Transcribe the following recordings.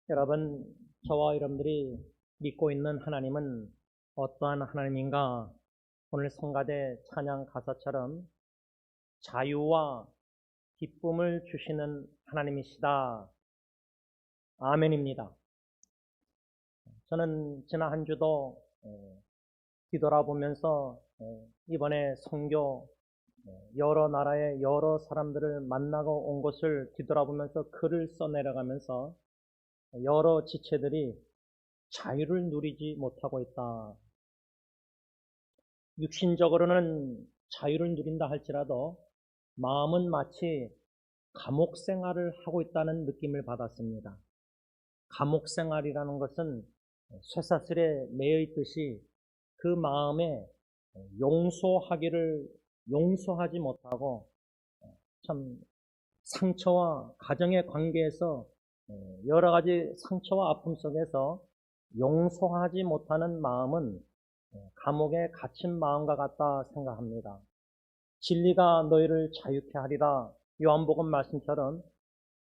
여러분, 저와 여러분들이 믿고 있는 하나님은 어떠한 하나님인가? 오늘 성가대 찬양 가사처럼 자유와 기쁨을 주시는 하나님이시다. 아멘입니다. 저는 지난 한 주도 뒤돌아보면서 이번에 선교 여러 나라의 여러 사람들을 만나고 온 것을 뒤돌아보면서 글을 써내려가면서 여러 지체들이 자유를 누리지 못하고 있다. 육신적으로는 자유를 누린다 할지라도 마음은 마치 감옥 생활을 하고 있다는 느낌을 받았습니다. 감옥 생활이라는 것은 쇠사슬에 매여 있듯이 그 마음에 용서하지 못하고 참 상처와 가정의 관계에서 여러 가지 상처와 아픔 속에서 용서하지 못하는 마음은 감옥에 갇힌 마음과 같다 생각합니다. 진리가 너희를 자유케 하리라. 요한복음 말씀처럼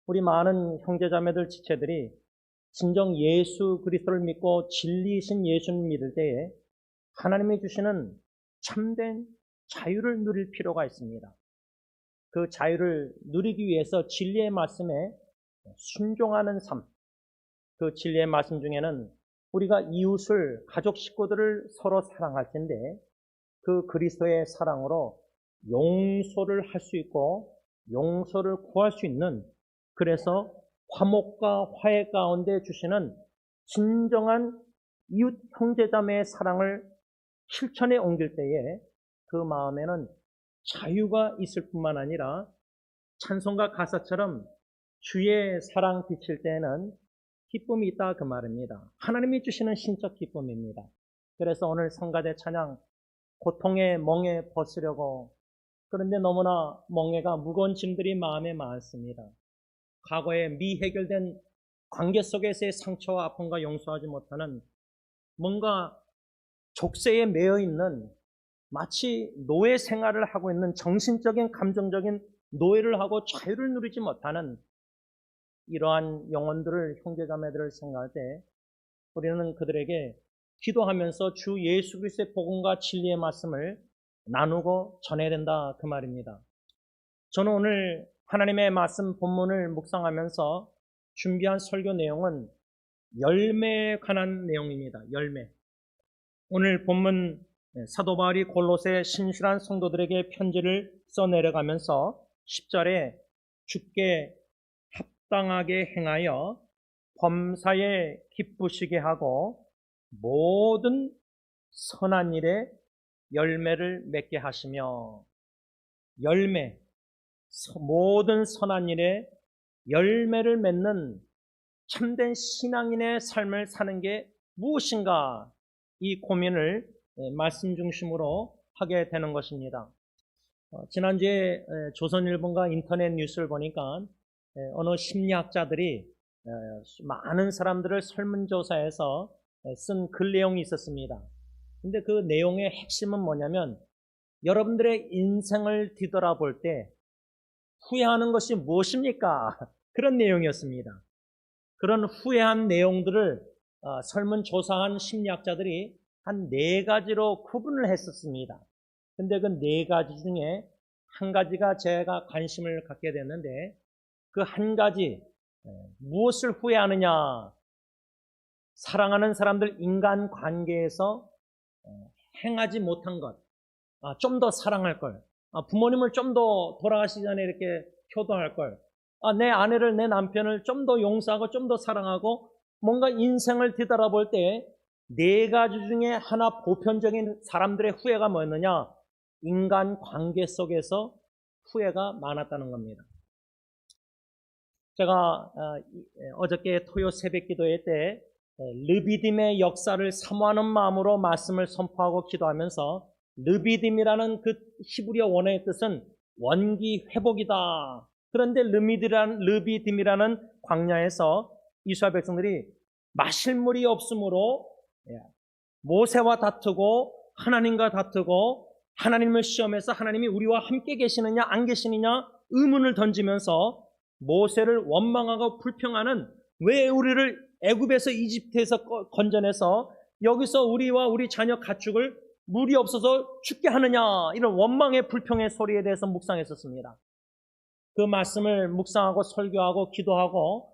우리 많은 형제자매들 지체들이 진정 예수 그리스도를 믿고 진리이신 예수를 믿을 때에 하나님이 주시는 참된 자유를 누릴 필요가 있습니다. 그 자유를 누리기 위해서 진리의 말씀에 순종하는 삶, 그 진리의 말씀 중에는 우리가 이웃을, 가족 식구들을 서로 사랑할 텐데 그 그리스도의 사랑으로 용서를 할 수 있고 용서를 구할 수 있는, 그래서 화목과 화해 가운데 주시는 진정한 이웃 형제자매의 사랑을 실천에 옮길 때에 그 마음에는 자유가 있을 뿐만 아니라 찬송가 가사처럼 주의 사랑 비칠 때에는 기쁨이 있다 그 말입니다. 하나님이 주시는 신적 기쁨입니다. 그래서 오늘 성가대 찬양 고통의 멍에 벗으려고, 그런데 너무나 멍에가 무거운 짐들이 마음에 많습니다. 과거에 미해결된 관계 속에서의 상처와 아픔과 용서하지 못하는 뭔가 족쇄에 매여 있는, 마치 노예 생활을 하고 있는, 정신적인 감정적인 노예를 하고 자유를 누리지 못하는 이러한 영혼들을, 형제자매들을 생각할 때 우리는 그들에게 기도하면서 주 예수 그리스도의 복음과 진리의 말씀을 나누고 전해야 된다 그 말입니다. 저는 오늘 하나님의 말씀 본문을 묵상하면서 준비한 설교 내용은 열매에 관한 내용입니다. 열매. 오늘 본문 사도 바울이 골로새 신실한 성도들에게 편지를 써내려가면서 10절에 주께 합당하게 행하여 범사에 기쁘시게 하고 모든 선한 일에 열매를 맺게 하시며, 열매, 모든 선한 일에 열매를 맺는 참된 신앙인의 삶을 사는 게 무엇인가, 이 고민을 말씀 중심으로 하게 되는 것입니다. 지난주에 조선일보가 인터넷 뉴스를 보니까 어느 심리학자들이 많은 사람들을 설문조사해서 쓴 글 내용이 있었습니다. 근데 그 내용의 핵심은 뭐냐면 여러분들의 인생을 뒤돌아볼 때 후회하는 것이 무엇입니까? 그런 내용이었습니다. 그런 후회한 내용들을 설문조사한 심리학자들이 한 4가지로 구분을 했었습니다. 근데 그 4가지 중에 한 가지가 제가 관심을 갖게 됐는데, 그 한 가지, 무엇을 후회하느냐? 사랑하는 사람들 인간 관계에서 행하지 못한 것, 좀 더 사랑할 걸, 부모님을 좀 더 돌아가시기 전에 이렇게 효도할 걸, 내 아내를, 내 남편을 좀 더 용서하고 좀 더 사랑하고, 뭔가 인생을 뒤돌아볼 때 4가지 중에 하나 보편적인 사람들의 후회가 뭐였느냐? 인간 관계 속에서 후회가 많았다는 겁니다. 제가 어저께 토요 새벽 기도회 때 르비딤의 역사를 사모하는 마음으로 말씀을 선포하고 기도하면서, 르비딤이라는 그 히브리어 원어의 뜻은 원기 회복이다. 그런데 르비딤이라는 광야에서 이스라엘 백성들이 마실 물이 없으므로 모세와 다투고 하나님과 다투고 하나님을 시험해서 하나님이 우리와 함께 계시느냐 안 계시느냐 의문을 던지면서 모세를 원망하고 불평하는, 왜 우리를 애굽에서 이집트에서 건져내서 여기서 우리와 우리 자녀 가축을 물이 없어서 죽게 하느냐, 이런 원망의 불평의 소리에 대해서 묵상했었습니다. 그 말씀을 묵상하고 설교하고 기도하고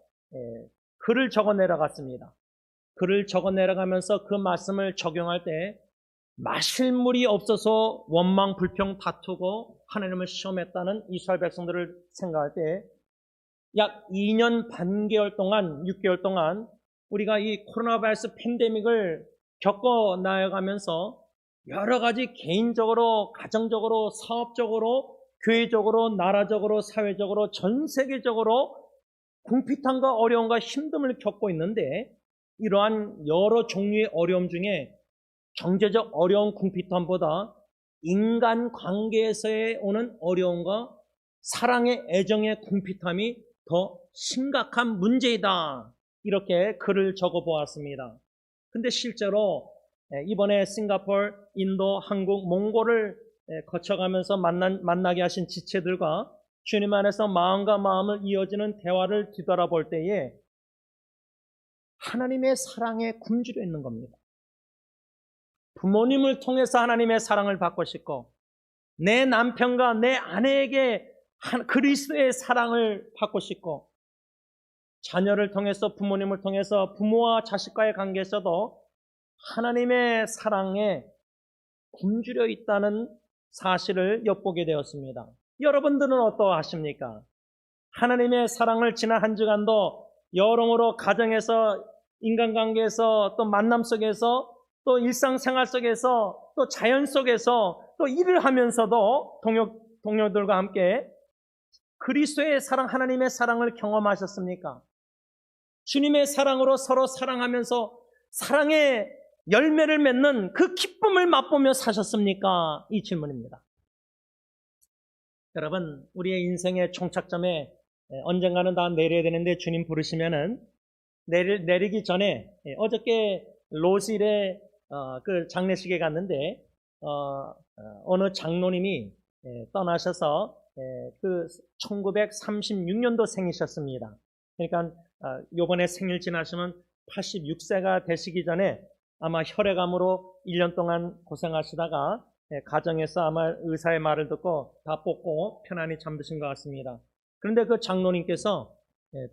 글을 적어 내려갔습니다. 글을 적어 내려가면서 그 말씀을 적용할 때 마실 물이 없어서 원망 불평 다투고 하나님을 시험했다는 이스라엘 백성들을 생각할 때 약 2년 반개월 동안, 6개월 동안 우리가 이 코로나 바이러스 팬데믹을 겪어 나아가면서 여러 가지 개인적으로, 가정적으로, 사업적으로, 교회적으로, 나라적으로, 사회적으로, 전 세계적으로 궁핍함과 어려움과 힘듦을 겪고 있는데, 이러한 여러 종류의 어려움 중에 경제적 어려운 궁핍함보다 인간 관계에서의 오는 어려움과 사랑의 애정의 궁핍함이 더 심각한 문제이다, 이렇게 글을 적어 보았습니다. 근데 실제로 이번에 싱가포르, 인도, 한국, 몽골을 거쳐가면서 만나게 하신 지체들과 주님 안에서 마음과 마음을 이어지는 대화를 뒤돌아볼 때에 하나님의 사랑에 굶주려 있는 겁니다. 부모님을 통해서 하나님의 사랑을 받고 싶고, 내 남편과 내 아내에게 그리스도의 사랑을 받고 싶고, 자녀를 통해서, 부모님을 통해서 부모와 자식과의 관계에서도 하나님의 사랑에 굶주려 있다는 사실을 엿보게 되었습니다. 여러분들은 어떠하십니까? 하나님의 사랑을 지난 한 주간도 여러모로 가정에서, 인간관계에서, 또 만남 속에서, 또 일상생활 속에서, 또 자연 속에서, 또 일을 하면서도 동료들과 함께 그리스도의 사랑, 하나님의 사랑을 경험하셨습니까? 주님의 사랑으로 서로 사랑하면서 사랑의 열매를 맺는 그 기쁨을 맛보며 사셨습니까? 이 질문입니다. 여러분, 우리의 인생의 종착점에 언젠가는 다 내려야 되는데 주님 부르시면은 내리기 전에, 어저께 로실의 그 장례식에 갔는데 어느 장로님이 떠나셔서 그 1936년도 생이셨습니다. 그러니까 요번에 생일 지나시면 86세가 되시기 전에 아마 혈액암으로 1년 동안 고생하시다가 가정에서 아마 의사의 말을 듣고 다 뽑고 편안히 잠드신 것 같습니다. 그런데 그 장로님께서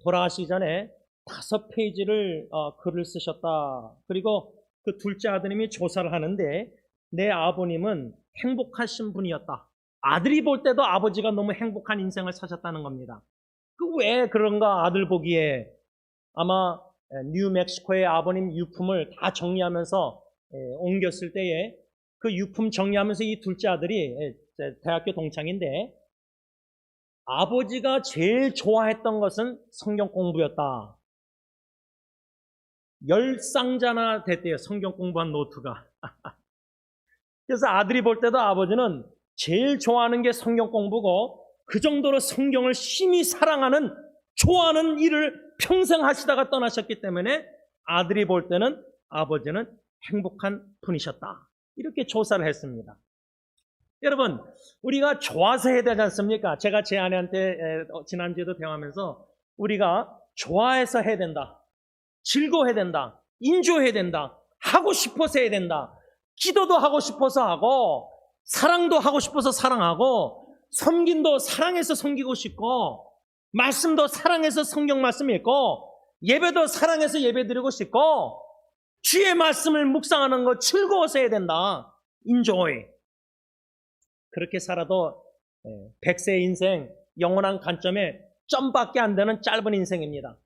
돌아가시기 전에 5페이지를 글을 쓰셨다. 그리고 그 둘째 아드님이 조사를 하는데 내 아버님은 행복하신 분이었다. 아들이 볼 때도 아버지가 너무 행복한 인생을 사셨다는 겁니다. 그 왜 그런가 아들 보기에 아마 뉴멕시코의 아버님 유품을 다 정리하면서 옮겼을 때에 그 유품 정리하면서 이 둘째 아들이 대학교 동창인데 아버지가 제일 좋아했던 것은 성경 공부였다. 10상자나 됐대요. 성경 공부한 노트가. 그래서 아들이 볼 때도 아버지는 제일 좋아하는 게 성경 공부고 그 정도로 성경을 심히 사랑하는, 좋아하는 일을 평생 하시다가 떠나셨기 때문에 아들이 볼 때는 아버지는 행복한 분이셨다. 이렇게 조사를 했습니다. 여러분, 우리가 좋아서 해야 되지 않습니까? 제가 제 아내한테 지난주에도 대화하면서 우리가 좋아해서 해야 된다. 즐거워해야 된다. 인조해야 된다. 하고 싶어서 해야 된다. 기도도 하고 싶어서 하고, 사랑도 하고 싶어서 사랑하고, 섬김도 사랑해서 섬기고 싶고, 말씀도 사랑해서 성경 말씀 읽고, 예배도 사랑해서 예배 드리고 싶고, 주의 말씀을 묵상하는 거 즐거워서 해야 된다. 인조해. 그렇게 살아도 100세 인생, 영원한 관점에 점밖에 안 되는 짧은 인생입니다.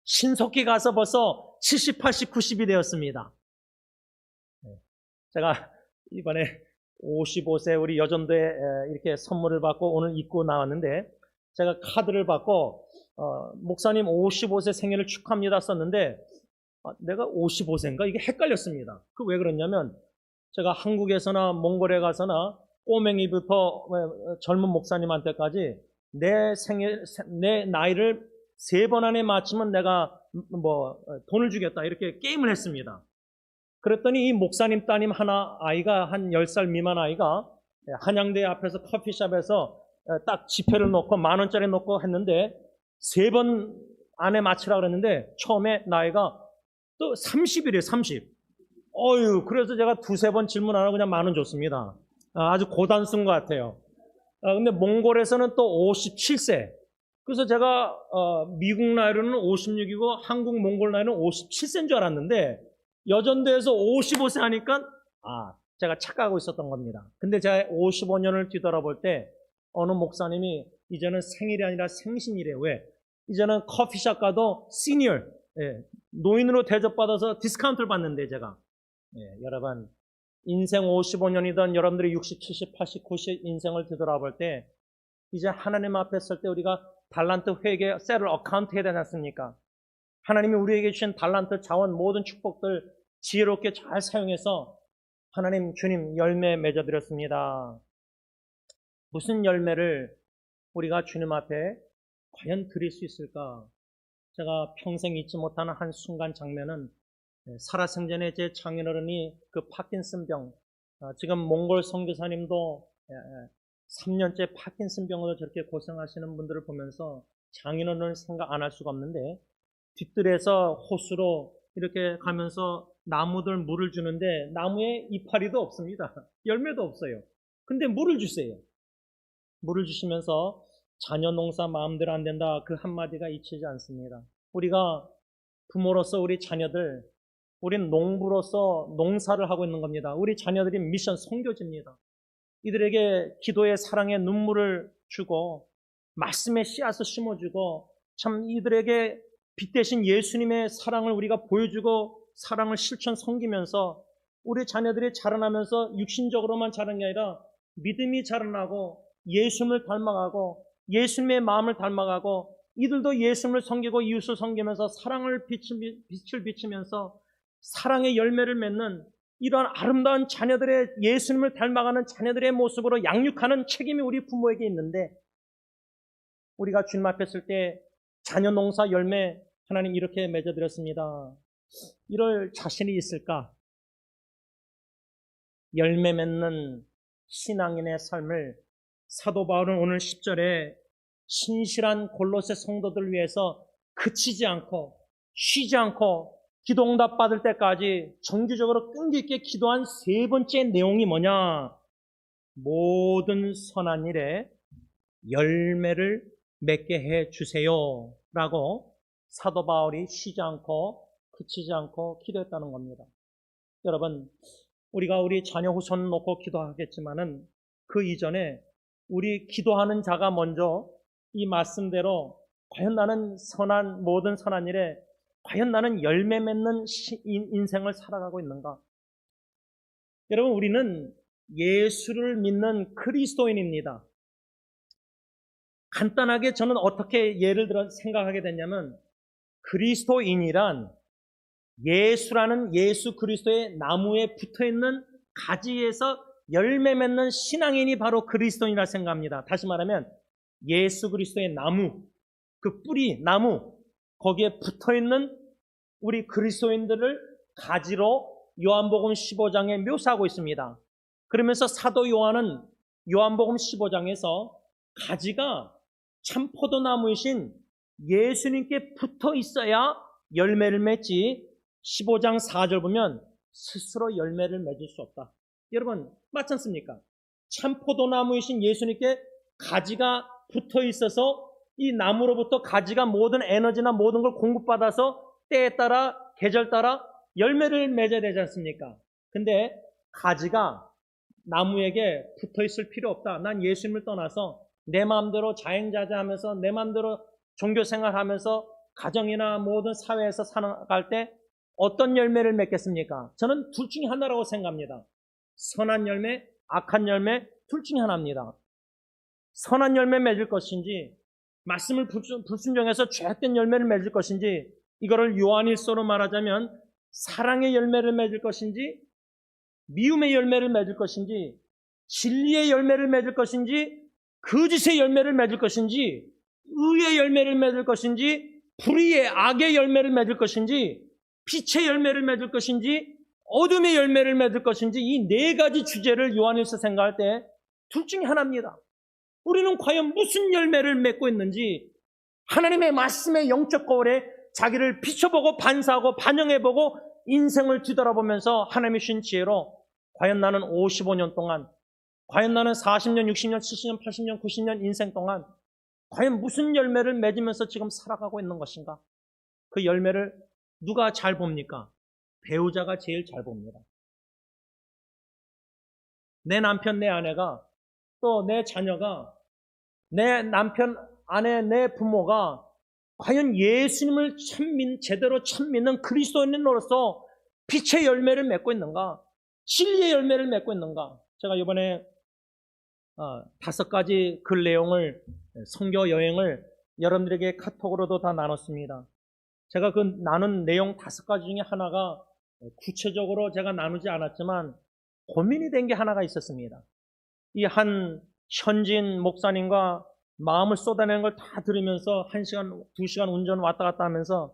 신속히 가서 벌써 70, 80, 90이 되었습니다. 제가 이번에 55세 우리 여전도에 이렇게 선물을 받고 오늘 입고 나왔는데 제가 카드를 받고 목사님 55세 생일을 축하합니다 썼는데 내가 55세인가? 이게 헷갈렸습니다. 그 왜 그러냐면 제가 한국에서나 몽골에 가서나 꼬맹이부터 젊은 목사님한테까지 내 나이를 3번 안에 맞추면 내가 돈을 주겠다 이렇게 게임을 했습니다. 그랬더니 이 목사님 따님 아이가 한 10살 미만 아이가 한양대 앞에서 커피숍에서 딱 지폐를 놓고 10,000원짜리 놓고 했는데 3번 안에 맞추라 그랬는데 처음에 나이가 또 30이래요, 30. 그래서 제가 두세 번 질문 안 하고 그냥 10,000원 줬습니다. 아주 고단수인 것 같아요. 근데 몽골에서는 또 57세. 그래서 제가 미국 나이로는 56이고 한국 몽골 나이는 57세인 줄 알았는데 여전도에서 55세 하니까 제가 착각하고 있었던 겁니다. 근데 제가 55년을 뒤돌아볼 때 어느 목사님이 이제는 생일이 아니라 생신이래요. 왜? 이제는 커피숍 가도 시니어, 노인으로 대접받아서 디스카운트를 받는데 제가. 여러분, 인생 55년이던 여러분들이 60, 70, 80, 90 인생을 뒤돌아볼 때 이제 하나님 앞에 설 때 우리가 달란트 회계 셀을 어카운트 해야 되지 않습니까? 하나님이 우리에게 주신 달란트, 자원, 모든 축복들 지혜롭게 잘 사용해서 하나님, 주님 열매 맺어드렸습니다. 무슨 열매를 우리가 주님 앞에 과연 드릴 수 있을까? 제가 평생 잊지 못하는 한 순간 장면은 살아생전에 제 장인어른이 그 파킨슨병, 지금 몽골 선교사님도 3년째 파킨슨병으로 저렇게 고생하시는 분들을 보면서 장인어른을 생각 안 할 수가 없는데 뒷뜰에서 호수로 이렇게 가면서 나무들 물을 주는데 나무에 이파리도 없습니다. 열매도 없어요. 근데 물을 주세요. 물을 주시면서 자녀 농사 마음대로 안 된다 그 한마디가 잊히지 않습니다. 우리가 부모로서 우리 자녀들, 우린 농부로서 농사를 하고 있는 겁니다. 우리 자녀들이 미션 선교지입니다. 이들에게 기도의 사랑의 눈물을 주고 말씀의 씨앗을 심어주고 참 이들에게 빛 대신 예수님의 사랑을 우리가 보여주고 사랑을 실천 섬기면서 우리 자녀들이 자라나면서 육신적으로만 자라는 게 아니라 믿음이 자라나고 예수님을 닮아가고 예수님의 마음을 닮아가고 이들도 예수님을 섬기고 이웃을 섬기면서 사랑을 빛을 비치면서 사랑의 열매를 맺는 이러한 아름다운 자녀들의 예수님을 닮아가는 자녀들의 모습으로 양육하는 책임이 우리 부모에게 있는데 우리가 주님 앞에 있을 때 자녀 농사 열매 하나님 이렇게 맺어드렸습니다. 이럴 자신이 있을까? 열매 맺는 신앙인의 삶을 사도 바울은 오늘 10절에 신실한 골로새 성도들을 위해서 그치지 않고 쉬지 않고 기도응답 받을 때까지 정기적으로 끈기 있게 기도한 세 번째 내용이 뭐냐? 모든 선한 일에 열매를 맺게 해 주세요 라고 사도 바울이 쉬지 않고 그치지 않고 기도했다는 겁니다. 여러분, 우리가 우리 자녀 후손 놓고 기도하겠지만은 그 이전에 우리 기도하는 자가 먼저 이 말씀대로 과연 나는 모든 선한 일에 과연 나는 열매 맺는 인생을 살아가고 있는가? 여러분, 우리는 예수를 믿는 그리스도인입니다. 간단하게 저는 어떻게 예를 들어 생각하게 됐냐면 그리스도인이란 예수라는 예수 그리스도의 나무에 붙어있는 가지에서 열매 맺는 신앙인이 바로 그리스도인이라 생각합니다. 다시 말하면 예수 그리스도의 나무, 그 뿌리, 나무 거기에 붙어있는 우리 그리스도인들을 가지로 요한복음 15장에 묘사하고 있습니다. 그러면서 사도 요한은 요한복음 15장에서 가지가 참 포도나무이신 예수님께 붙어 있어야 열매를 맺지 15장 4절 보면 스스로 열매를 맺을 수 없다. 여러분 맞지 않습니까? 참 포도나무이신 예수님께 가지가 붙어 있어서 이 나무로부터 가지가 모든 에너지나 모든 걸 공급받아서 때에 따라 계절 따라 열매를 맺어야 되지 않습니까? 근데 가지가 나무에게 붙어 있을 필요 없다. 난 예수님을 떠나서 내 마음대로 자행자재하면서 내 마음대로 종교생활하면서 가정이나 모든 사회에서 살아갈 때 어떤 열매를 맺겠습니까? 저는 둘 중에 하나라고 생각합니다. 선한 열매, 악한 열매 둘 중에 하나입니다. 선한 열매 맺을 것인지 말씀을 불순종해서 죄악된 열매를 맺을 것인지 이거를 요한일서로 말하자면 사랑의 열매를 맺을 것인지 미움의 열매를 맺을 것인지 진리의 열매를 맺을 것인지 거짓의 열매를 맺을 것인지 의의 열매를 맺을 것인지 불의의 악의 열매를 맺을 것인지 빛의 열매를 맺을 것인지 어둠의 열매를 맺을 것인지 이 네 가지 주제를 요한일서 생각할 때 둘 중에 하나입니다. 우리는 과연 무슨 열매를 맺고 있는지 하나님의 말씀의 영적 거울에 자기를 비춰보고 반사하고 반영해보고 인생을 뒤돌아보면서 하나님이 주신 지혜로 과연 나는 55년 동안, 과연 나는 40년, 60년, 70년, 80년, 90년 인생 동안 과연 무슨 열매를 맺으면서 지금 살아가고 있는 것인가? 그 열매를 누가 잘 봅니까? 배우자가 제일 잘 봅니다. 내 남편, 내 아내가, 또 내 자녀가, 내 남편, 아내, 내 부모가 과연 예수님을 제대로 참 믿는 그리스도인으로서 빛의 열매를 맺고 있는가? 진리의 열매를 맺고 있는가? 제가 이번에 5가지 글 내용을, 선교 여행을 여러분들에게 카톡으로도 다 나눴습니다. 제가 그 나눈 내용 5가지 중에 하나가 구체적으로 제가 나누지 않았지만 고민이 된 게 하나가 있었습니다. 이 한 현지인 목사님과 마음을 쏟아내는 걸 다 들으면서 1시간, 2시간 운전 왔다 갔다 하면서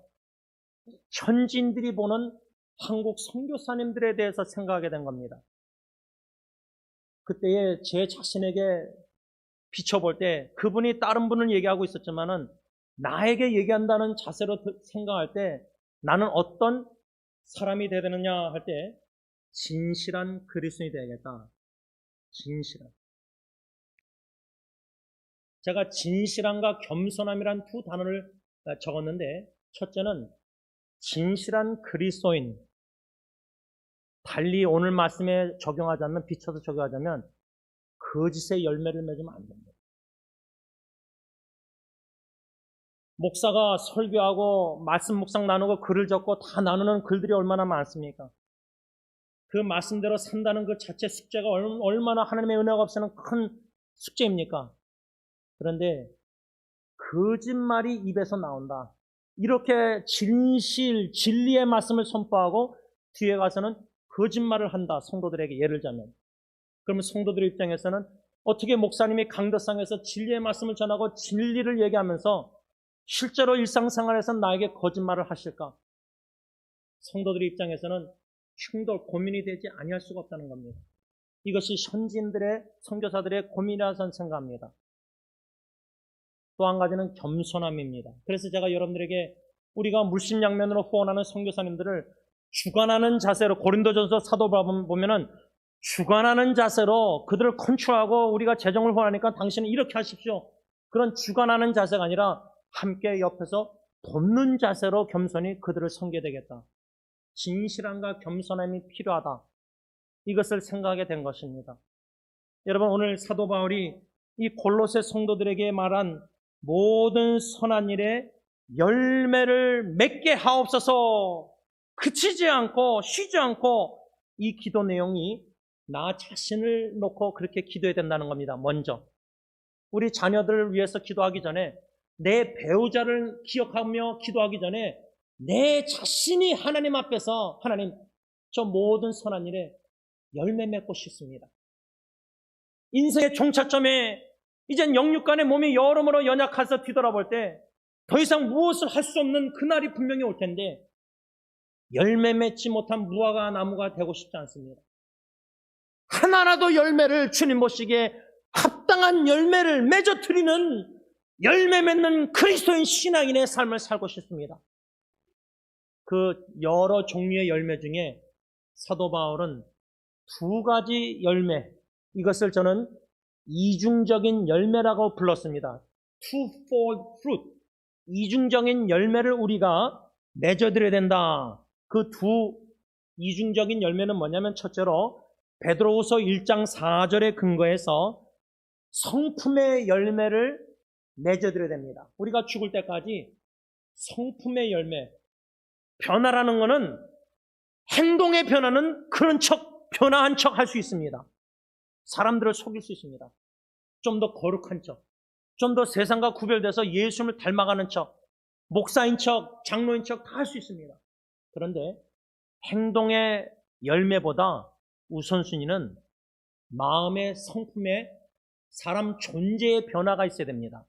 현지인들이 보는 한국 선교사님들에 대해서 생각하게 된 겁니다. 그때에 제 자신에게 비춰볼 때 그분이 다른 분을 얘기하고 있었지만은 나에게 얘기한다는 자세로 생각할 때 나는 어떤 사람이 되야 되느냐 할 때 진실한 그리스도인이 되야겠다. 진실한. 제가 진실함과 겸손함이란 2 단어를 적었는데 첫째는 진실한 그리스도인. 달리 오늘 말씀에 적용하자면, 비춰서 적용하자면 거짓의 열매를 맺으면 안 됩니다. 목사가 설교하고 말씀 묵상 나누고 글을 적고 다 나누는 글들이 얼마나 많습니까? 그 말씀대로 산다는 그 자체 숙제가 얼마나 하나님의 은혜가 없이는 큰 숙제입니까? 그런데 거짓말이 입에서 나온다. 이렇게 진실, 진리의 말씀을 선포하고 뒤에 가서는 거짓말을 한다. 성도들에게 예를 들자면. 그러면 성도들 입장에서는 어떻게 목사님이 강도상에서 진리의 말씀을 전하고 진리를 얘기하면서 실제로 일상생활에서 나에게 거짓말을 하실까? 성도들 입장에서는 충돌, 고민이 되지 아니할 수가 없다는 겁니다. 이것이 현지인들의, 선교사들의 고민이라 저는 생각합니다. 또 한 가지는 겸손함입니다. 그래서 제가 여러분들에게 우리가 물심양면으로 후원하는 선교사님들을 주관하는 자세로, 고린도전서 사도 보면은 주관하는 자세로 그들을 컨트롤하고 우리가 재정을 후원하니까 당신은 이렇게 하십시오. 그런 주관하는 자세가 아니라 함께 옆에서 돕는 자세로 겸손히 그들을 섬겨야 되겠다. 진실함과 겸손함이 필요하다. 이것을 생각하게 된 것입니다. 여러분, 오늘 사도 바울이 이 골로새 성도들에게 말한 모든 선한 일에 열매를 맺게 하옵소서, 그치지 않고 쉬지 않고 이 기도 내용이 나 자신을 놓고 그렇게 기도해야 된다는 겁니다. 먼저 우리 자녀들을 위해서 기도하기 전에, 내 배우자를 기억하며 기도하기 전에 내 자신이 하나님 앞에서 하나님, 저 모든 선한 일에 열매 맺고 싶습니다. 인생의 종착점에 이젠 영육간의 몸이 여러모로 연약해서 뒤돌아볼 때 더 이상 무엇을 할 수 없는 그날이 분명히 올 텐데 열매 맺지 못한 무화과 나무가 되고 싶지 않습니다. 하나라도 열매를, 주님 보시기에 합당한 열매를 맺어드리는, 열매 맺는 그리스도인 신앙인의 삶을 살고 싶습니다. 그 여러 종류의 열매 중에 사도 바울은 2가지 열매, 이것을 저는 이중적인 열매라고 불렀습니다. Twofold fruit. 이중적인 열매를 우리가 맺어드려야 된다. 그 2이중적인 열매는 뭐냐면, 첫째로 베드로후서 1장 4절에 근거해서 성품의 열매를 맺어드려야 됩니다. 우리가 죽을 때까지 성품의 열매, 변화라는 것은 행동의 변화는 그런 척, 변화한 척 할 수 있습니다. 사람들을 속일 수 있습니다. 좀 더 거룩한 척, 좀 더 세상과 구별돼서 예수님을 닮아가는 척, 목사인 척, 장로인 척 다 할 수 있습니다. 그런데 행동의 열매보다 우선순위는 마음의 성품의, 사람 존재의 변화가 있어야 됩니다.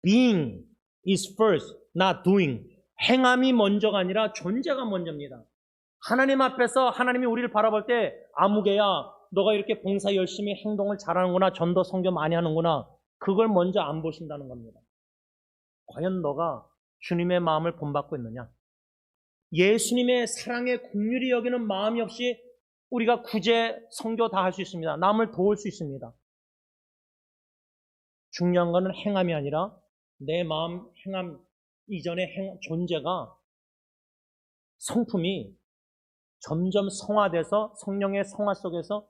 Being is first, not doing. 행함이 먼저가 아니라 존재가 먼저입니다. 하나님 앞에서 하나님이 우리를 바라볼 때, 아무개야, 너가 이렇게 봉사 열심히 행동을 잘하는구나, 전도 선교 많이 하는구나, 그걸 먼저 안 보신다는 겁니다. 과연 너가 주님의 마음을 본받고 있느냐? 예수님의 사랑에 긍휼히 여기는 마음이 없이 우리가 구제, 선교 다 할 수 있습니다. 남을 도울 수 있습니다. 중요한 것은 행함이 아니라 내 마음 행함 이전의 존재가, 성품이 점점 성화돼서 성령의 성화 속에서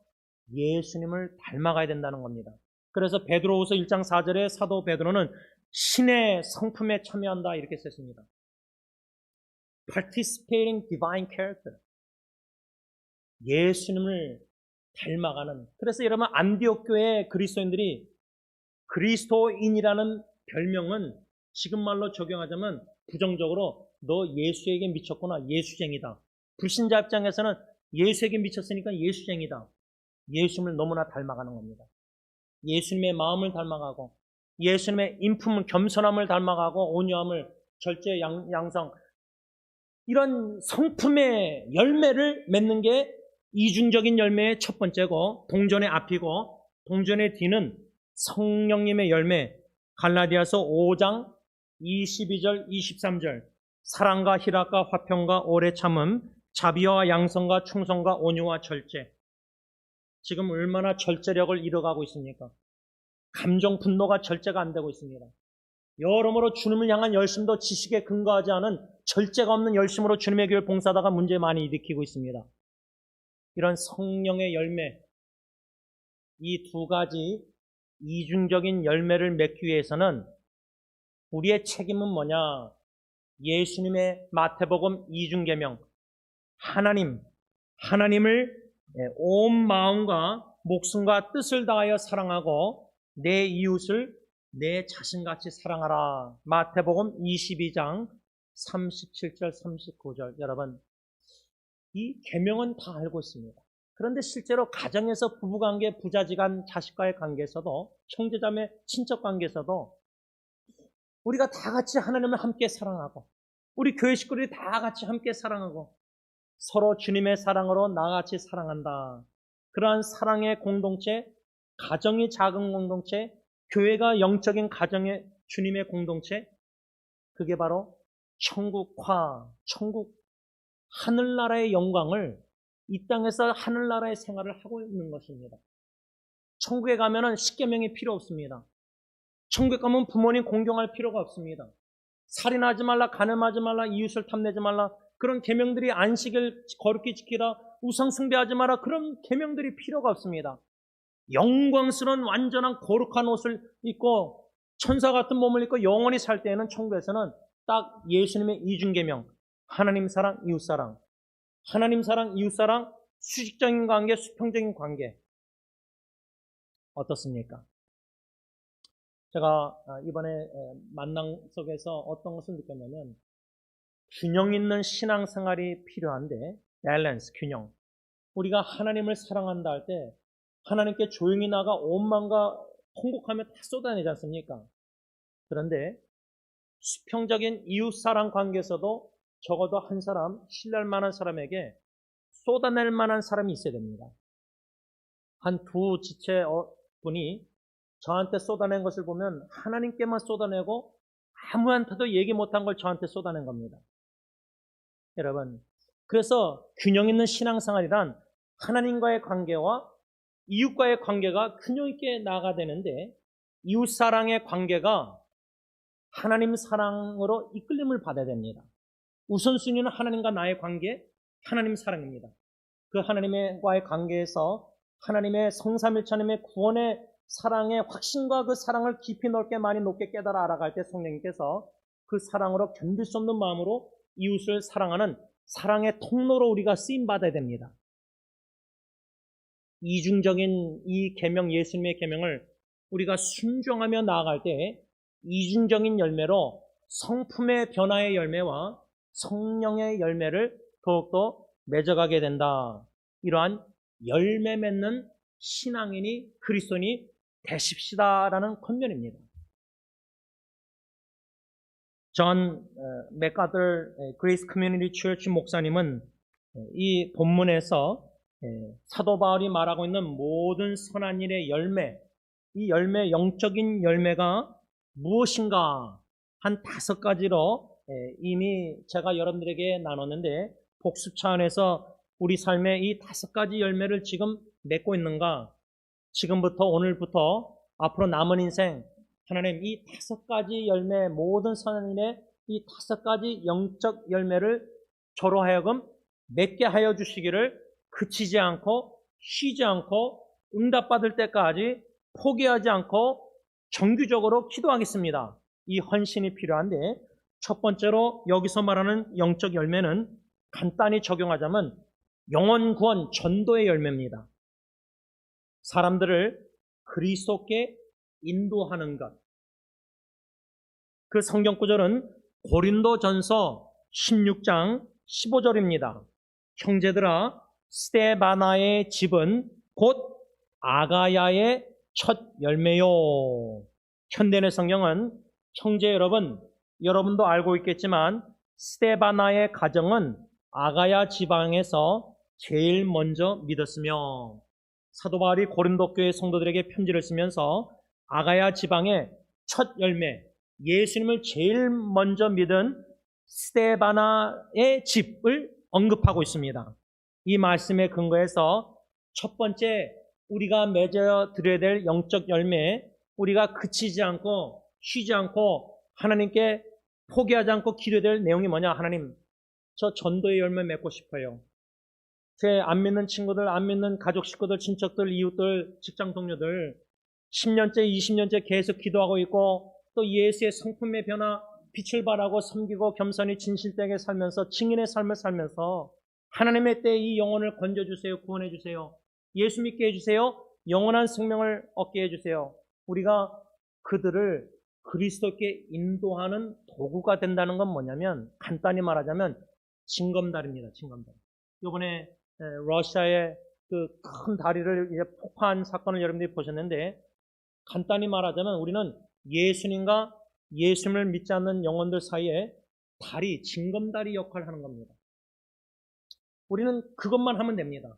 예수님을 닮아가야 된다는 겁니다. 그래서 베드로후서 1장 4절에 사도 베드로는 신의 성품에 참여한다 이렇게 썼습니다. Participating divine character. 예수님을 닮아가는. 그래서 여러분 안디옥 교회 그리스도인들이 그리스도인이라는 별명은 지금 말로 적용하자면 부정적으로 너 예수에게 미쳤구나, 예수쟁이다. 불신자 입장에서는 예수에게 미쳤으니까 예수쟁이다. 예수님을 너무나 닮아가는 겁니다. 예수님의 마음을 닮아가고 예수님의 인품, 겸손함을 닮아가고 온유함을, 절제, 양성, 이런 성품의 열매를 맺는 게 이중적인 열매의 첫 번째고, 동전의 앞이고 동전의 뒤는 성령님의 열매. 갈라디아서 5장 22절 23절 사랑과 희락과 화평과 오래 참음, 자비와 양성과 충성과 온유와 절제. 지금 얼마나 절제력을 잃어가고 있습니까? 감정 분노가 절제가 안 되고 있습니다. 여러모로 주님을 향한 열심도 지식에 근거하지 않은 절제가 없는 열심으로 주님의 교회를 봉사하다가 문제 많이 일으키고 있습니다. 이런 성령의 열매, 이 두 가지 이중적인 열매를 맺기 위해서는 우리의 책임은 뭐냐? 예수님의 마태복음 이중계명, 하나님을 온 마음과 목숨과 뜻을 다하여 사랑하고 내 이웃을 내 자신같이 사랑하라. 마태복음 22장 37절 39절. 여러분, 이 계명은 다 알고 있습니다. 그런데 실제로 가정에서 부부관계, 부자지간, 자식과의 관계에서도, 형제자매, 친척관계에서도 우리가 다 같이 하나님을 함께 사랑하고 우리 교회 식구들이 다 같이 함께 사랑하고 서로 주님의 사랑으로 나같이 사랑한다. 그러한 사랑의 공동체, 가정이 작은 공동체, 교회가 영적인 가정의 주님의 공동체, 그게 바로 천국화, 천국 하늘나라의 영광을 이 땅에서 하늘나라의 생활을 하고 있는 것입니다. 천국에 가면은 십계명이 필요 없습니다. 천국에 가면 부모님 공경할 필요가 없습니다. 살인하지 말라, 간음하지 말라, 이웃을 탐내지 말라, 그런 계명들이, 안식일 거룩히 지키라, 우상 숭배하지 마라, 그런 계명들이 필요가 없습니다. 영광스러운 완전한 거룩한 옷을 입고 천사 같은 몸을 입고 영원히 살 때에는 천국에서는 딱 예수님의 이중계명, 하나님 사랑, 이웃 사랑, 하나님 사랑, 이웃 사랑, 수직적인 관계, 수평적인 관계. 어떻습니까? 제가 이번에 만남 속에서 어떤 것을 느꼈냐면, 균형 있는 신앙생활이 필요한데, 밸런스, 균형. 우리가 하나님을 사랑한다 할 때 하나님께 조용히 나가 온 마음과 통곡하며 다 쏟아내지 않습니까? 그런데 수평적인 이웃사랑 관계에서도 적어도 한 사람, 신뢰할 만한 사람에게 쏟아낼 만한 사람이 있어야 됩니다. 한 두 지체 분이 저한테 쏟아낸 것을 보면 하나님께만 쏟아내고 아무한테도 얘기 못한 걸 저한테 쏟아낸 겁니다. 여러분, 그래서 균형 있는 신앙생활이란 하나님과의 관계와 이웃과의 관계가 균형 있게 나아가야 되는데, 이웃사랑의 관계가 하나님 사랑으로 이끌림을 받아야 됩니다. 우선순위는 하나님과 나의 관계, 하나님 사랑입니다. 그 하나님과의 관계에서 하나님의 성삼일체 하나님의 구원의 사랑의 확신과 그 사랑을 깊이 넓게 많이 높게 깨달아 알아갈 때 성령님께서 그 사랑으로 견딜 수 없는 마음으로 이웃을 사랑하는 사랑의 통로로 우리가 쓰임받아야 됩니다. 이중적인 이 계명, 예수님의 계명을 우리가 순종하며 나아갈 때 이중적인 열매로 성품의 변화의 열매와 성령의 열매를 더욱더 맺어가게 된다. 이러한 열매 맺는 신앙인이, 그리스도인이 되십시다라는 권면입니다. 존 맥카더 그레이스 커뮤니티 처치 목사님은 이 본문에서 사도 바울이 말하고 있는 모든 선한 일의 열매, 이 열매, 영적인 열매가 무엇인가 한 5가지로 이미 제가 여러분들에게 나눴는데 복습 차원에서 우리 삶의 이 5가지 열매를 지금 맺고 있는가? 지금부터 오늘부터 앞으로 남은 인생 하나님 이 5가지 열매 모든 선인의 이 5가지 영적 열매를 저로 하여금 맺게 하여 주시기를 그치지 않고 쉬지 않고 응답받을 때까지 포기하지 않고 정규적으로 기도하겠습니다. 이 헌신이 필요한데 첫 번째로 여기서 말하는 영적 열매는 간단히 적용하자면 영혼 구원 전도의 열매입니다. 사람들을 그리스도께 인도하는 것. 그 성경 구절은 고린도전서 16장 15절입니다. 형제들아 스데바나의 집은 곧 아가야의 첫 열매요. 현대의 성경은 형제 여러분, 여러분도 알고 있겠지만 스데바나의 가정은 아가야 지방에서 제일 먼저 믿었으며 사도 바울이 고린도 교회 성도들에게 편지를 쓰면서 아가야 지방의 첫 열매, 예수님을 제일 먼저 믿은 스데바나의 집을 언급하고 있습니다. 이 말씀에 근거해서 첫 번째 우리가 맺어 드려야 될 영적 열매, 우리가 그치지 않고 쉬지 않고 하나님께 포기하지 않고 기도될 내용이 뭐냐? 하나님, 저 전도의 열매 맺고 싶어요. 제 안 믿는 친구들, 안 믿는 가족 식구들, 친척들, 이웃들, 직장 동료들 10년째, 20년째 계속 기도하고 있고 또 예수의 성품의 변화, 빛을 발하고 섬기고 겸손히 진실되게 살면서 증인의 삶을 살면서 하나님의 때에 이 영혼을 건져주세요. 구원해주세요. 예수 믿게 해주세요. 영원한 생명을 얻게 해주세요. 우리가 그들을 그리스도께 인도하는 도구가 된다는 건 뭐냐면 간단히 말하자면 징검다리입니다. 징검다리. 이번에 러시아의 그 큰 다리를 이제 폭파한 사건을 여러분들이 보셨는데 간단히 말하자면 우리는 예수님과 예수님을 믿지 않는 영혼들 사이에 다리, 징검다리 역할을 하는 겁니다. 우리는 그것만 하면 됩니다.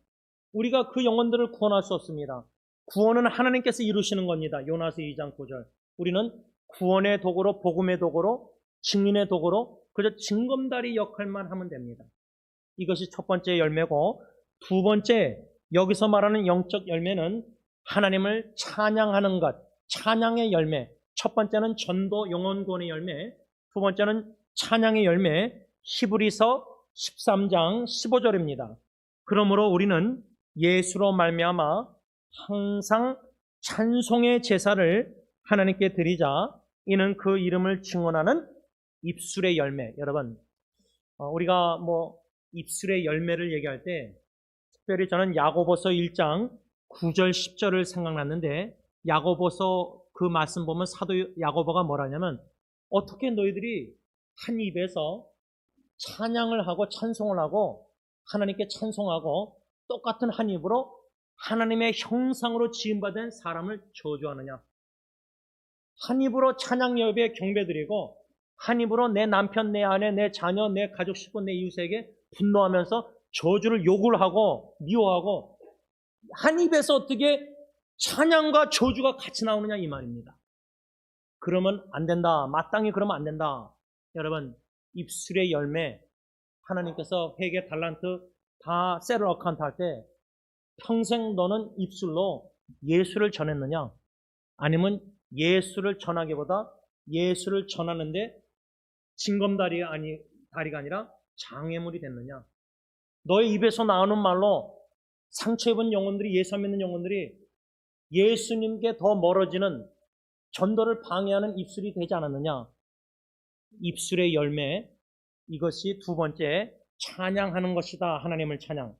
우리가 그 영혼들을 구원할 수 없습니다. 구원은 하나님께서 이루시는 겁니다. 요나서 2장 9절. 우리는 구원의 도구로, 복음의 도구로, 증인의 도구로 그저 징검다리 역할만 하면 됩니다. 이것이 첫 번째 열매고, 두 번째 여기서 말하는 영적 열매는 하나님을 찬양하는 것, 찬양의 열매. 첫 번째는 전도 영혼 구원의 열매, 두 번째는 찬양의 열매. 히브리서 13장 15절입니다. 그러므로 우리는 예수로 말미암아 항상 찬송의 제사를 하나님께 드리자. 이는 그 이름을 증언하는 입술의 열매. 여러분, 우리가 입술의 열매를 얘기할 때 특별히 저는 야고보서 1장 9절 10절을 생각났는데 야고보서 그 말씀 보면 사도 야고보가 뭐라냐면 어떻게 너희들이 한 입에서 찬양을 하고 찬송을 하고 하나님께 찬송하고 똑같은 한 입으로 하나님의 형상으로 지음받은 사람을 저주하느냐. 한 입으로 찬양 예배 경배드리고 한 입으로 내 남편, 내 아내, 내 자녀, 내 가족 식구, 내 이웃에게 분노하면서 저주를 욕을 하고 미워하고 한 입에서 어떻게 찬양과 저주가 같이 나오느냐 이 말입니다. 그러면 안 된다. 마땅히 그러면 안 된다. 여러분, 입술의 열매 하나님께서 회개 달란트 다 세럴 어카운트 할 때 평생 너는 입술로 예수를 전했느냐 아니면 예수를 전하기보다 예수를 전하는데 징검다리가 아니라 장애물이 됐느냐. 너의 입에서 나오는 말로 상처 입은 영혼들이 예수 안 믿는 영혼들이 예수님께 더 멀어지는 전도를 방해하는 입술이 되지 않았느냐. 입술의 열매, 이것이 두 번째 찬양하는 것이다. 하나님을 찬양.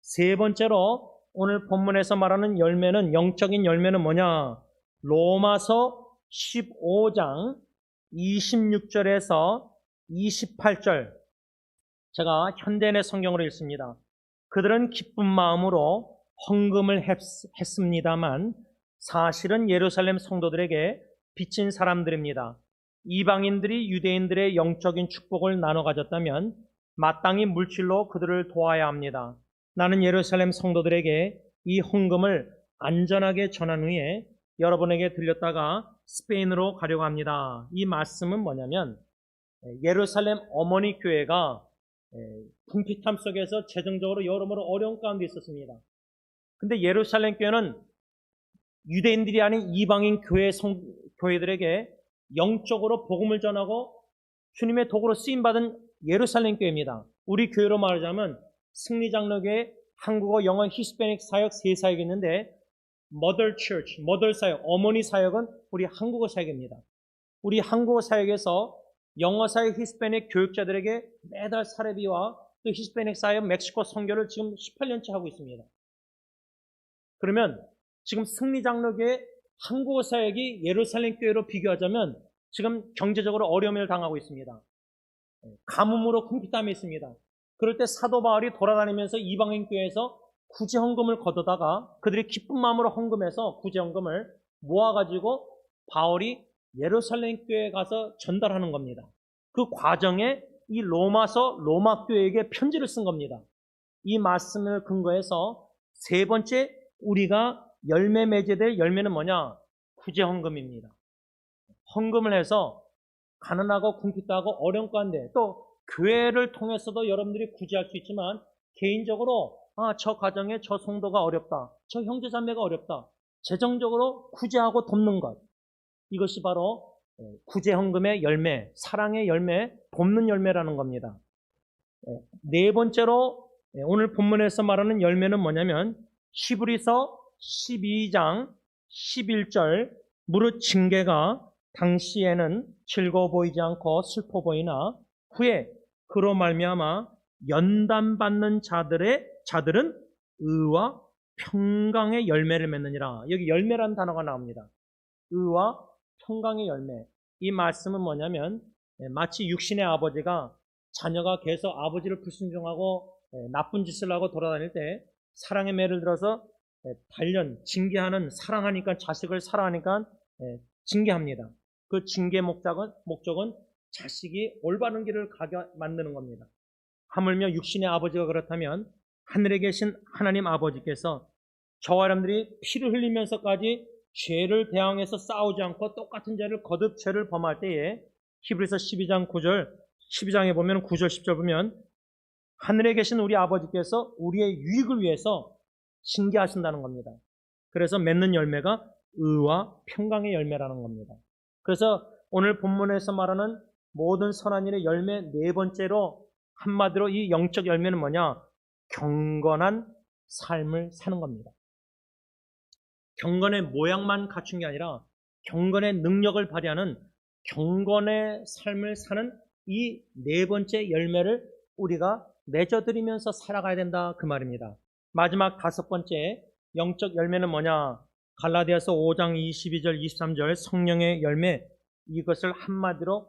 세 번째로 오늘 본문에서 말하는 열매는, 영적인 열매는 뭐냐. 로마서 15장 26절에서 28절, 제가 현대인의 성경으로 읽습니다. 그들은 기쁜 마음으로 헌금을 했습니다만 사실은 예루살렘 성도들에게 빚진 사람들입니다. 이방인들이 유대인들의 영적인 축복을 나눠 가졌다면 마땅히 물질로 그들을 도와야 합니다. 나는 예루살렘 성도들에게 이 헌금을 안전하게 전한 후에 여러분에게 들렸다가 스페인으로 가려고 합니다. 이 말씀은 뭐냐면 예루살렘 어머니 교회가 궁핍함 속에서 재정적으로 여러모로 어려운 가운데 있었습니다. 근데 예루살렘 교회는 유대인들이 아닌 이방인 교회들에게 영적으로 복음을 전하고 주님의 도구로 쓰임받은 예루살렘 교회입니다. 우리 교회로 말하자면 승리장로교회, 한국어, 영어, 히스패닉 사역 세 사역이 있는데 Mother Church, Mother 사역, 어머니 사역은 우리 한국어 사역입니다. 우리 한국어 사역에서 영어 사역, 히스패닉 교육자들에게 매달 사례비와 또 히스패닉 사역 멕시코 선교를 지금 18년째 하고 있습니다. 그러면 지금 승리장로교회 한국어 사역이 예루살렘 교회로 비교하자면 지금 경제적으로 어려움을 당하고 있습니다. 가뭄으로 궁핍함이 있습니다. 그럴 때 사도 바울이 돌아다니면서 이방인 교회에서 구제헌금을 걷어다가 그들이 기쁜 마음으로 헌금해서 구제헌금을 모아가지고 바울이 예루살렘 교회에 가서 전달하는 겁니다. 그 과정에 이 로마 교회에게 편지를 쓴 겁니다. 이 말씀을 근거해서 세 번째 우리가 열매 맺어야 될 열매는 뭐냐? 구제헌금입니다. 헌금을 해서 가난하고 궁핍하고 어려운 가운데 또 교회를 통해서도 여러분들이 구제할 수 있지만 개인적으로 저 가정에 저 성도가 어렵다. 저 형제자매가 어렵다. 재정적으로 구제하고 돕는 것. 이것이 바로 구제헌금의 열매, 사랑의 열매, 돕는 열매라는 겁니다. 네 번째로 오늘 본문에서 말하는 열매는 뭐냐면 히브리서 12장 11절 무릇 징계가 당시에는 즐거워 보이지 않고 슬퍼 보이나 후에 그로 말미암아 연단받는 자들은 의와 평강의 열매를 맺느니라. 여기 열매라는 단어가 나옵니다. 의와 평강의 열매. 이 말씀은 뭐냐면 마치 육신의 아버지가 자녀가 계속 아버지를 불순종하고 나쁜 짓을 하고 돌아다닐 때 사랑의 매를 들어서 징계하는, 사랑하니까 자식을 사랑하니까 징계합니다. 그 징계 목적은 자식이 올바른 길을 가게 만드는 겁니다. 하물며 육신의 아버지가 그렇다면 하늘에 계신 하나님 아버지께서 저와 여러분들이 피를 흘리면서까지 죄를 대항해서 싸우지 않고 똑같은 죄를 거듭 죄를 범할 때에 히브리서 12장에 보면 9절 10절 보면 하늘에 계신 우리 아버지께서 우리의 유익을 위해서 징계하신다는 겁니다. 그래서 맺는 열매가 의와 평강의 열매라는 겁니다. 그래서 오늘 본문에서 말하는 모든 선한 일의 열매 네 번째로 한마디로 이 영적 열매는 뭐냐? 경건한 삶을 사는 겁니다. 경건의 모양만 갖춘 게 아니라 경건의 능력을 발휘하는 경건의 삶을 사는 이 네 번째 열매를 우리가 맺어드리면서 살아가야 된다 그 말입니다. 마지막 다섯 번째 영적 열매는 뭐냐? 갈라디아서 5장 22절 23절 성령의 열매, 이것을 한마디로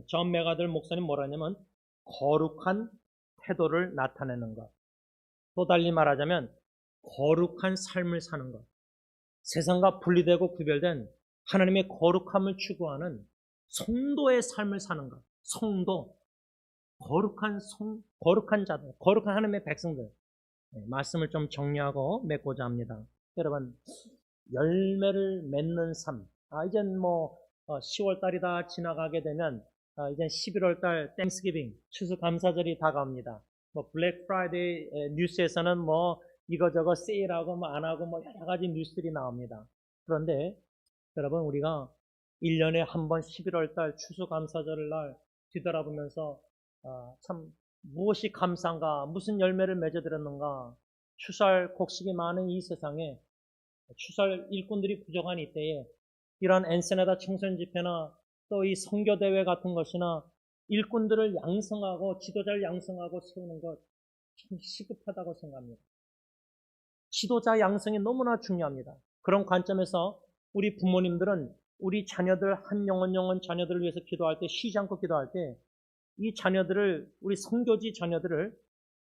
존 메가들 목사님 뭐라 하냐면 거룩한 태도를 나타내는 것. 또 달리 말하자면 거룩한 삶을 사는 것. 세상과 분리되고 구별된 하나님의 거룩함을 추구하는 성도의 삶을 사는 것. 성도, 거룩한 자들, 거룩한 하나님의 백성들. 말씀을 좀 정리하고 맺고자 합니다. 여러분, 열매를 맺는 삶. 이젠 10월 달이 다 지나가게 되면 이제 11월 달 땡스기빙 추수감사절이 다가옵니다. 블랙 프라이데이 뉴스에서는 이거저거 세일하고 안 하고 여러 가지 뉴스들이 나옵니다. 그런데 여러분 우리가 1년에 한 번 11월 달 추수감사절을 날 뒤돌아보면서 참 무엇이 감사한가, 무슨 열매를 맺어드렸는가, 추수할 곡식이 많은 이 세상에 추수할 일꾼들이 부족한 이때에 이런 엔세나다 청소년 집회나 또 이 선교대회 같은 것이나 일꾼들을 양성하고 지도자를 양성하고 세우는 것 참 시급하다고 생각합니다. 지도자 양성이 너무나 중요합니다. 그런 관점에서 우리 부모님들은 우리 자녀들 한 영혼 자녀들을 위해서 기도할 때 쉬지 않고 기도할 때 이 자녀들을 우리 선교지 자녀들을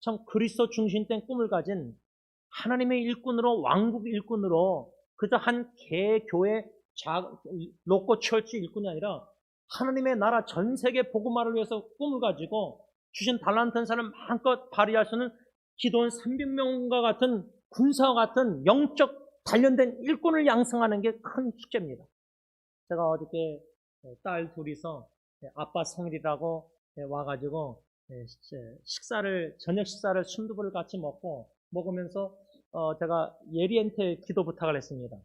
참 그리스도 중심된 꿈을 가진 하나님의 일꾼으로 왕국 일꾼으로 그저 한 교회 로코 철치 일꾼이 아니라 하나님의 나라 전 세계 복음화를 위해서 꿈을 가지고 주신 달란트한 사람 마음껏 발휘할 수 있는 기도원 300명과 같은 군사와 같은 영적 단련된 일꾼을 양성하는 게 큰 숙제입니다. 제가 어저께 딸 둘이서 아빠 생일이라고 와가지고 저녁 식사를 순두부를 같이 먹으면서 제가 예리한테 기도 부탁을 했습니다.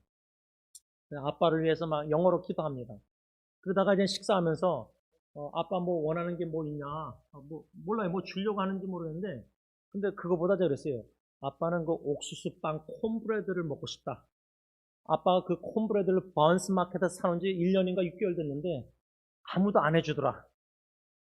아빠를 위해서 막 영어로 기도합니다. 그러다가 이제 식사하면서 아빠 뭐 원하는 게 뭐 있냐? 몰라요. 뭐 주려고 하는지 모르겠는데, 근데 그거보다 제가 그랬어요. 아빠는 그 옥수수빵 콘브레드를 먹고 싶다. 아빠가 그 콘브레드를 번스 마켓에서 사놓은 지 1년인가 6개월 됐는데 아무도 안 해주더라.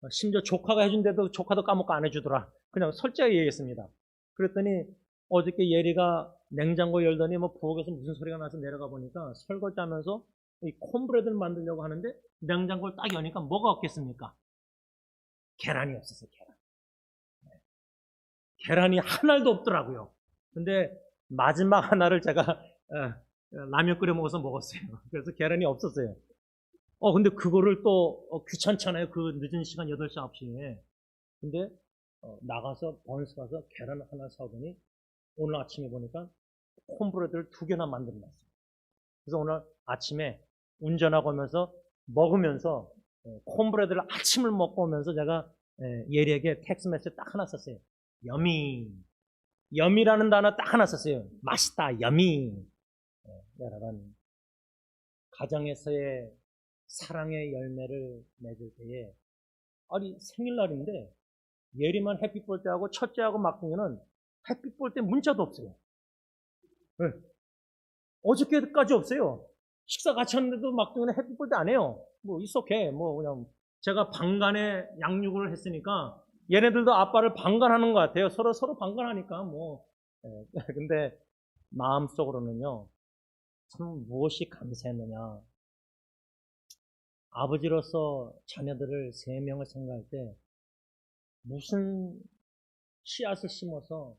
심지어 조카가 해준데도 조카도 까먹고 안 해주더라. 그냥 솔직하게 얘기했습니다. 그랬더니 어저께 예리가 냉장고 열더니 뭐 부엌에서 무슨 소리가 나서 내려가 보니까 설거지하면서 이 콘브레드를 만들려고 하는데 냉장고를 딱 여니까 뭐가 없겠습니까? 계란이 없었어요. 계란이 하나도 없더라고요. 근데 마지막 하나를 제가 라면 끓여 먹었어요. 그래서 계란이 없었어요. 근데 그거를 또 귀찮잖아요. 그 늦은 시간 8시, 9시에. 근데 나가서 번스 가서 계란 하나 사오더니 오늘 아침에 보니까 콘브레드를 2개나 만들어놨어요. 그래서 오늘 아침에 운전하고 오면서 먹으면서 콘브레드를 아침을 먹고 오면서 제가 예리에게 텍스트 메시지 딱 하나 썼어요. 여미. 여미라는 단어 딱 하나 썼어요. 맛있다. 여미. 여러분, 가정에서의 사랑의 열매를 맺을 때에 아니 생일날인데 예리만 햇빛볼때하고 첫째하고 막둥이는 햇빛볼 때 문자도 없어요. 네. 어저께까지 없어요. 식사 같이 하는데도 막둥이는 햇빛볼 때 안 해요. 뭐 있었게 뭐 그냥 제가 방간에 양육을 했으니까 얘네들도 아빠를 방관하는 것 같아요. 서로 방관하니까 뭐. 근데 마음속으로는요. 참 무엇이 감사했느냐. 아버지로서 자녀들을 3명을 생각할 때 무슨 씨앗을 심어서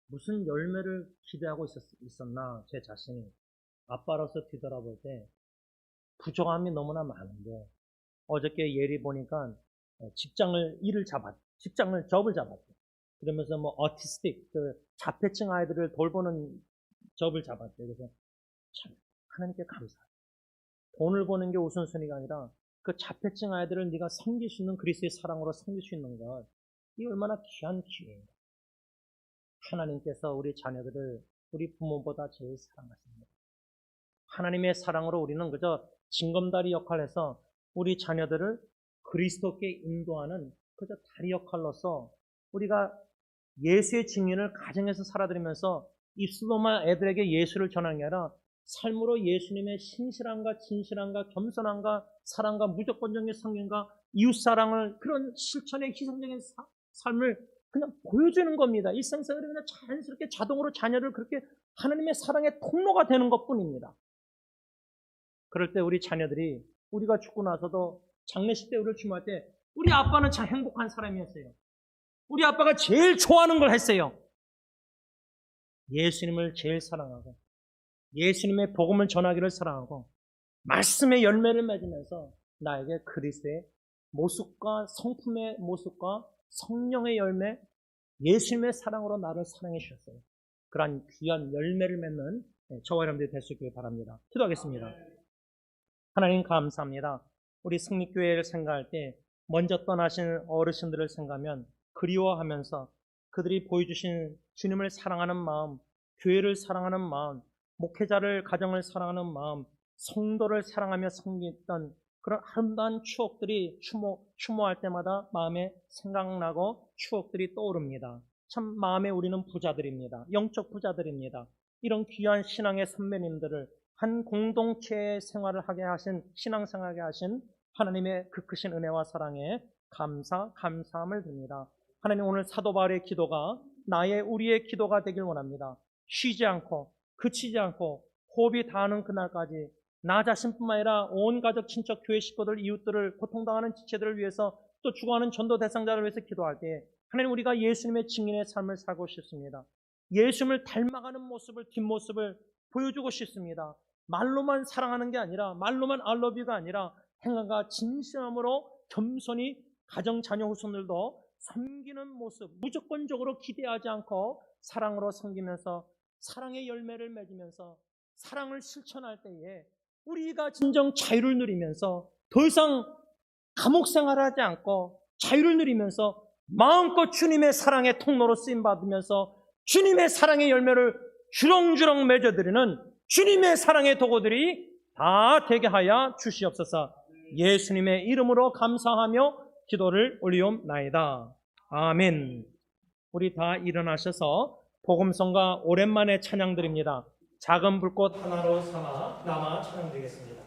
무슨 열매를 기대하고 있었나 제 자신이 아빠로서 뒤돌아볼 때 부족함이 너무나 많은데 어저께 예리 보니까 직장을 잡았대. 그러면서 뭐 어티스틱 그 자폐증 아이들을 돌보는 접을 잡았대. 그래서 참 하나님께 감사해요. 돈을 버는 게 우선순위가 아니라 그 자폐증 아이들을 네가 섬길 수 있는 그리스도의 사랑으로 섬길 수 있는 것, 이 얼마나 귀한 기회입니다. 하나님께서 우리 자녀들을 우리 부모보다 제일 사랑하십니다. 하나님의 사랑으로 우리는 그저 징검다리 역할을 해서 우리 자녀들을 그리스도께 인도하는 그저 다리 역할로서 우리가 예수의 증인을 가정에서 살아들이면서 입술로만 애들에게 예수를 전하는 게 아니라 삶으로 예수님의 신실함과 진실함과 겸손함과 사랑과 무조건적인 성경과 이웃사랑을 그런 실천의 희생적인 삶을 그냥 보여주는 겁니다. 일상생활에 그냥 자연스럽게 자동으로 자녀를 그렇게 하나님의 사랑의 통로가 되는 것뿐입니다. 그럴 때 우리 자녀들이 우리가 죽고 나서도 장례식 때 우리를 추모할 때 우리 아빠는 참 행복한 사람이었어요. 우리 아빠가 제일 좋아하는 걸 했어요. 예수님을 제일 사랑하고 예수님의 복음을 전하기를 사랑하고 말씀의 열매를 맺으면서 나에게 그리스도의 모습과 성품의 모습과 성령의 열매, 예수님의 사랑으로 나를 사랑해 주셨어요. 그러한 귀한 열매를 맺는 저와 여러분들이 될 수 있기를 바랍니다. 기도하겠습니다. 하나님 감사합니다. 우리 승리교회를 생각할 때 먼저 떠나신 어르신들을 생각하면 그리워하면서 그들이 보여주신 주님을 사랑하는 마음, 교회를 사랑하는 마음, 목회자를, 가정을 사랑하는 마음, 성도를 사랑하며 섬겼던 그런 아름다운 추억들이 추모할 때마다 마음에 생각나고 추억들이 떠오릅니다. 참 마음에 우리는 부자들입니다. 영적 부자들입니다. 이런 귀한 신앙의 선배님들을 한 공동체의 생활을 하게 하신, 신앙생활하게 하신 하나님의 그 크신 은혜와 사랑에 감사함을 드립니다. 하나님, 오늘 사도 바울의 기도가 우리의 기도가 되길 원합니다. 쉬지 않고 그치지 않고 호흡이 닿는 그날까지 나 자신뿐만 아니라 온 가족, 친척, 교회 식구들, 이웃들을, 고통당하는 지체들을 위해서 또 죽어가는 전도 대상자를 위해서 기도할 때 하나님, 우리가 예수님의 증인의 삶을 살고 싶습니다. 예수님을 닮아가는 모습을, 뒷모습을 보여주고 싶습니다. 말로만 사랑하는 게 아니라, 말로만 I love you가 아니라 행함과 진심으로 겸손히 가정, 자녀, 후손들도 섬기는 모습, 무조건적으로 기대하지 않고 사랑으로 섬기면서 사랑의 열매를 맺으면서 사랑을 실천할 때에 우리가 진정 자유를 누리면서 더 이상 감옥 생활하지 않고 자유를 누리면서 마음껏 주님의 사랑의 통로로 쓰임받으면서 주님의 사랑의 열매를 주렁주렁 맺어드리는 주님의 사랑의 도구들이 다 되게 하여 주시옵소서. 예수님의 이름으로 감사하며 기도를 올리옵나이다. 아멘. 우리 다 일어나셔서 복음성가 오랜만에 찬양드립니다. 작은 불꽃 하나로 삼아 남아 찬양드리겠습니다.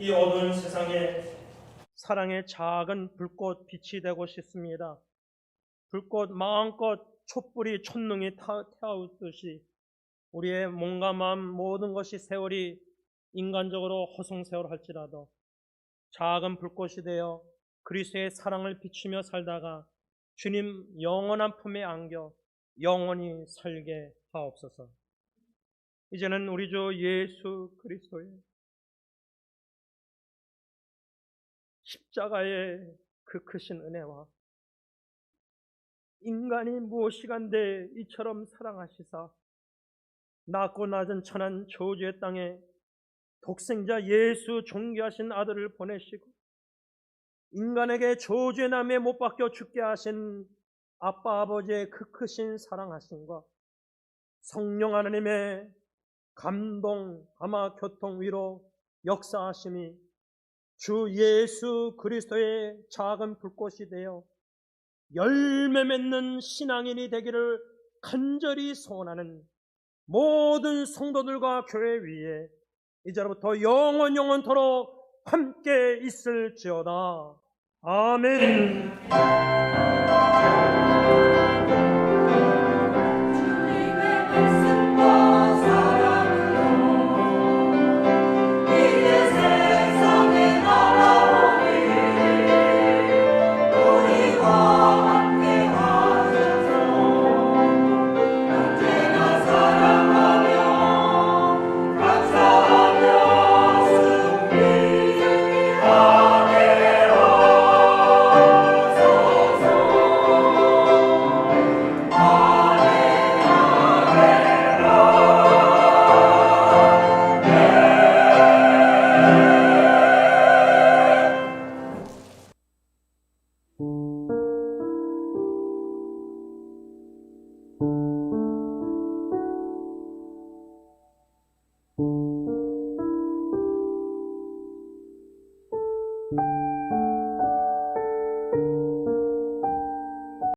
이 어두운 세상에 사랑의 작은 불꽃 빛이 되고 싶습니다. 불꽃 마음껏 촛불이 촛능이 태우듯이 우리의 몸과 마음 모든 것이 세월이 인간적으로 허송세월 할지라도 작은 불꽃이 되어 그리스도의 사랑을 비추며 살다가 주님 영원한 품에 안겨 영원히 살게 하옵소서. 이제는 우리 주 예수 그리스도의 십자가의 그 크신 은혜와 인간이 무엇이간데 이처럼 사랑하시사 낮고 낮은 천한 저주의 땅에 독생자 예수 존귀하신 아들을 보내시고 인간에게 저주의 나무에 못 박혀 죽게 하신 아빠 아버지의 그 크신 사랑하심과 성령 하나님의 감동, 감화, 교통, 위로, 역사하심이 주 예수 그리스도의 작은 불꽃이 되어 열매 맺는 신앙인이 되기를 간절히 소원하는 모든 성도들과 교회 위에 이제로부터 영원토록 함께 있을지어다. 아멘.